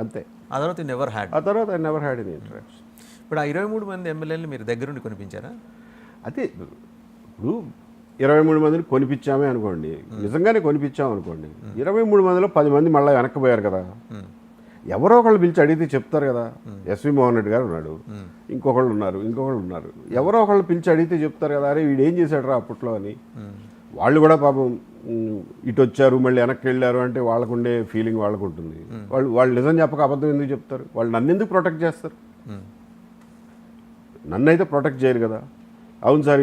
అంతే. ఆ తర్వాత నెవర్ హ్యాడ్. ఆ తర్వాత I never had any interaction. ఇప్పుడు ఆ 23 మంది ఎమ్మెల్యేలు మీరు దగ్గరుండి కొనిపించారా? అదే ఇప్పుడు 23 మందిని కొనిపించామే అనుకోండి, నిజంగానే కొనిపించాం అనుకోండి, 23 మందిలో 10 మంది మళ్ళీ వెనక్కిపోయారు కదా. ఎవరో ఒకళ్ళు పిలిచి అడిగితే చెప్తారు కదా. ఎస్వి మోహన్ రెడ్డి గారు ఉన్నాడు, ఇంకొకళ్ళు ఉన్నారు. ఎవరో ఒకళ్ళు పిలిచి అడిగితే చెప్తారు కదా, అరే వీడు ఏం చేశాడు రా అప్పట్లో అని. వాళ్ళు కూడా పాపం ఇటు వచ్చారు మళ్ళీ వెనక్కి వెళ్ళారు అంటే వాళ్ళకుండే ఫీలింగ్ వాళ్ళకు ఉంటుంది. వాళ్ళు నిజం చెప్పక అబద్ధం ఎందుకు చెప్తారు? వాళ్ళు నన్ను ఎందుకు ప్రొటెక్ట్ చేస్తారు? నన్ను అయితే ప్రొటెక్ట్ చేయరు కదా. అవును సార్,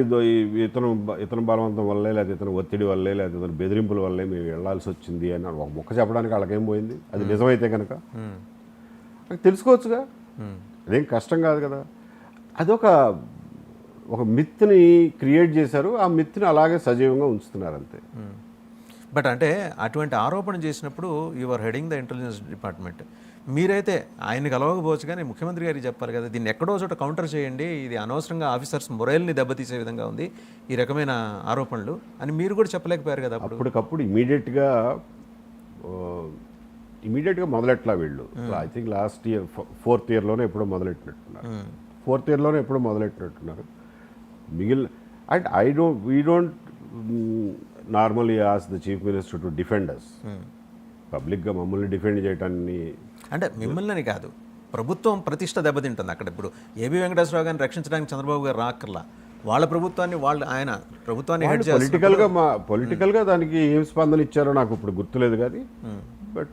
ఇతను బలవంతం వల్లే, లేదా ఇతను ఒత్తిడి వల్లే, లేదా ఇతను బెదిరింపుల వల్లే మేము వెళ్లాల్సి వచ్చింది అని ఒక మొక్క చెప్పడానికి వాళ్ళకేం పోయింది? అది నిజమైతే కనుక తెలుసుకోవచ్చుగా, అదేం కష్టం కాదు కదా. అదొక మిత్ని క్రియేట్ చేశారు, ఆ మిత్ని అలాగే సజీవంగా ఉంచుతున్నారు అంతే. బట్ అంటే అటువంటి ఆరోపణ చేసినప్పుడు you are heading the intelligence department, మీరైతే ఆయన్ని కలవకపోవచ్చు కానీ ముఖ్యమంత్రి గారికి చెప్పాలి కదా, దీన్ని ఎక్కడో చోట కౌంటర్ చేయండి, ఇది అనవసరంగా ఆఫీసర్స్ మొరైల్ని దెబ్బతీసే విధంగా ఉంది ఈ రకమైన ఆరోపణలు అని మీరు కూడా చెప్పలేకపోయారు కదా. అప్పటికప్పుడు ఇమీడియట్గా మొదలెట్లా వీళ్ళు. I think last year 4th ఇయర్లోనే ఎప్పుడో మొదలెట్టినట్టున్నారు. మిగిలిన and we don't normally ask the chief minister to defend us. పబ్లిక్గా మమ్మల్ని డిఫెండ్ చేయటాన్ని అంటే మిమ్మల్ని కాదు, ప్రభుత్వం ప్రతిష్ట దెబ్బతింటుంది అక్కడ. ఇప్పుడు ఏబి వెంకటేశ్వరరావు గారిని రక్షించడానికి చంద్రబాబు గారు రాక్కర్లా, వాళ్ళ ప్రభుత్వాన్ని ఆయన ప్రభుత్వాన్ని హెడ్ చేస్తారు. పొలిటికల్గా దానికి ఏం స్పందన ఇచ్చారో నాకు ఇప్పుడు గుర్తులేదు కానీ, బట్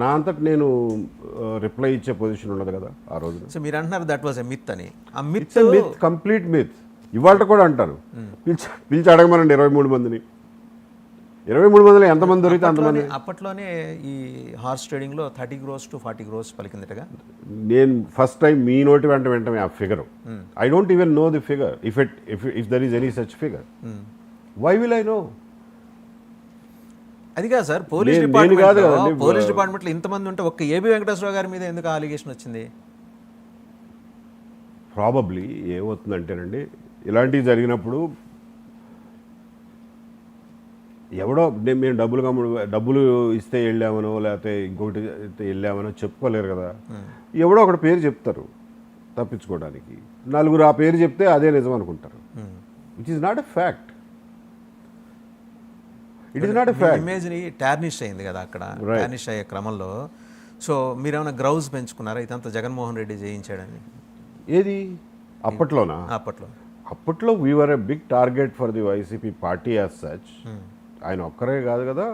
నా అంతటి నేను రిప్లై ఇచ్చే పొజిషన్ ఉండదు కదా ఆ రోజు. సో మీరు అంటున్నారు దట్ వాజ్ ఎ మిత్ అని. ఆ మిత్ కంప్లీట్ మిత్. ఇవాళ కూడా అంటారు, పిలిచి అడగమనండి 23 మందిని. 23 మందిలో ఎంతమంది దొరికితే అంతమంది. అప్పట్లోనే ఈ హార్స్ ట్రేడింగ్లో 30 crores to 40 crores పలికిందటగా. నేను ఫస్ట్ టైం మీ నోటి వెంటనే ఆ figure, I don't even know the figure. If there is any such figure, why will I know? అది కాదు సార్, పోలీస్ డిపార్ట్మెంట్లో ఇంతమంది ఉంటే ఒక్క ఏబి వెంకటేశ్వరరావు గారి మీద ఎందుకు అలిగేషన్ వచ్చింది? ప్రాబబ్లీ ఏమవుతుందంటేనండి, ఇలాంటివి జరిగినప్పుడు ఎవడో మేము డబ్బులు ఇస్తే వెళ్ళామనో లేకపోతే ఇంకొకటి వెళ్ళామనో చెప్పుకోలేరు కదా. ఎవడో ఒకటి పేరు చెప్తారు తప్పించుకోవడానికి, నలుగురు ఆ పేరు చెప్తే అదే నిజం అనుకుంటారు. Which is not a fact. It is not a fact. ఇమేజ్ని టార్నిష్ అయింది కదా అక్కడ. టార్నిష్ అయ్యే క్రమంలో సో మీరేమైనా గ్రౌజ్ పెంచుకున్నారా ఇదంతా జగన్మోహన్ రెడ్డి చేయించాడని? ఏది అప్పట్లోనా? అప్పట్లో we were a big target for the YCP party as such. ఆయన ఒక్కరే కాదు కదా,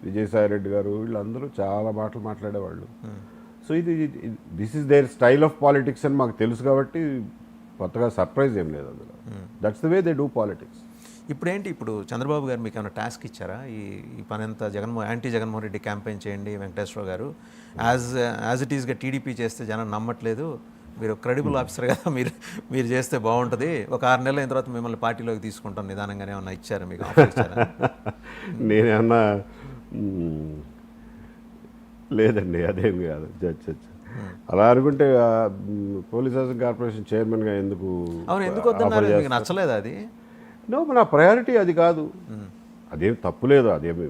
విజయసాయి రెడ్డి గారు వీళ్ళందరూ చాలా మాటలు మాట్లాడేవాళ్ళు. So this is their style of politics అని మాకు తెలుసు కాబట్టి కొత్తగా సర్ప్రైజ్ ఏం లేదు అందులో. That's the way they do politics. ఇప్పుడు చంద్రబాబు గారు మీకు ఏమైనా టాస్క్ ఇచ్చారా? ఈ పని అంతా యాంటీ జగన్మోహన్ రెడ్డి క్యాంపెయిన్ చేయండి వెంకటేశ్వరరావు గారు, యాజ్ ఇట్ ఈస్గా టీడీపీ చేస్తే జనం నమ్మట్లేదు, మీరు క్రెడిబుల్ ఆఫీసర్ కదా, మీరు చేస్తే బాగుంటుంది, ఒక 6 నెలల అయిన తర్వాత మిమ్మల్ని పార్టీలోకి తీసుకుంటాం నిదానంగానే ఏమన్నా ఇచ్చారా మీకు? నేనేమన్నా లేదండి, అదేం కాదు. అలా అనుకుంటే పోలీస్ హౌసింగ్ కార్పొరేషన్ చైర్మన్గా ఎందుకు వద్దన్నారు? మీకు నచ్చలేదు అది? నో, నా ప్రయారిటీ అది కాదు. అదేం తప్పులేదు, అదేమి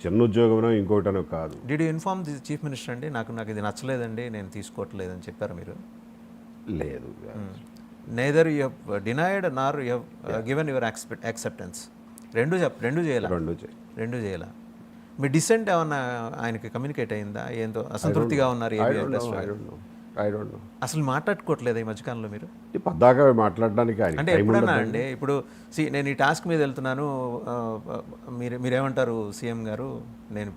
చిన్న ఉద్యోగమనో ఇంకోటనో కాదు. Did you inform the chief minister అండి, నాకు ఇది నచ్చలేదండి, నేను తీసుకోవట్లేదని చెప్పారు మీరు? లేదు. Neither you have denied Nar you have given your acceptance. రెండు చేయాల. మీ డిసెంట్ ఏమన్నా ఆయనకి కమ్యూనికేట్ అయిందా? ఏందో అసంతృప్తిగా ఉన్నారు? అసలు మాట్లాడుకోవట్లేదు ఈ మధ్యకాలంలో మీరు? పద్దాకా మాట్లాడడానికి అంటే ఎప్పుడన్నా అండి, ఇప్పుడు నేను ఈ టాస్క్ మీద వెళ్తున్నాను, మీరేమంటారు సీఎం గారు, నేను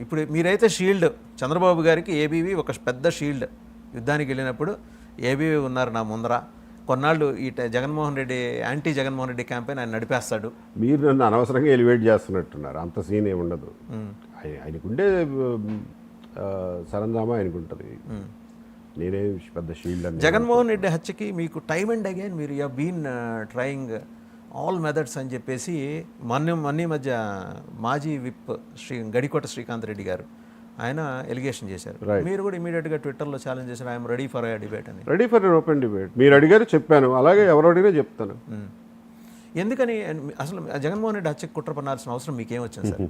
ఇప్పుడు మీరైతే షీల్డ్, చంద్రబాబు గారికి ఏబీవీ ఒక పెద్ద షీల్డ్. యుద్ధానికి వెళ్ళినప్పుడు ఏబీవీ ఉన్నారు నా ముందర, కొన్నాళ్ళు ఈ జగన్మోహన్ రెడ్డి యాంటీ జగన్మోహన్ రెడ్డి క్యాంపెయిన్ ఆయన నడిపేస్తాడు. మీరు నన్ను అనవసరంగా ఎలివేట్ చేస్తున్నట్టున్నారు. అంత సీన్ ఏమి ఉండదు. ఆయనకుండే సరంజామా ఆయనకుంటుంది. నేనే పెద్ద షీల్డ్ అని. జగన్మోహన్ రెడ్డి హత్యకి మీకు టైమ్ అండ్ అగైన్ మీరు you been trying all methods అని చెప్పేసి మొన్న మధ్య మాజీ విప్ గడికోట శ్రీకాంత్ రెడ్డి గారు ఆయన ఎలిగేషన్ చేశారు. మీరు కూడా ఇమీడియట్గా ట్విట్టర్లో ఛాలెంజ్ చేశారు, I'm ready for a debate అని. Ready for open debate. మీరు అడిగారు, చెప్పాను. అలాగే ఎవరు అడిగినా చెప్తాను. ఎందుకని అసలు జగన్మోహన్ రెడ్డి హత్యకు కుట్ర పన్నాల్సిన అవసరం మీకేం వచ్చింది సార్?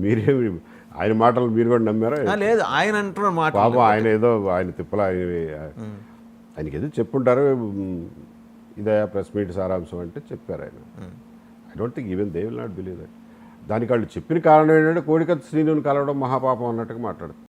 మీరేమి ఆయన మాటలు మీరు కూడా నమ్మారా? లేదు, ఆయన అంటున్న మాట పాపం ఆయన ఏదో ఆయన తిప్పల ఆయనకి ఏదో చెప్పుంటారు. ఇదే ప్రెస్ మీట్ సారాంశం అంటే చెప్పారు ఆయన. I don't think even they will not believe that. దానికి వాళ్ళు చెప్పిన కారణం ఏంటంటే కోడికత్తి శ్రీనుని కలవడం మహాపాపం అన్నట్టుగా మాట్లాడుతారు.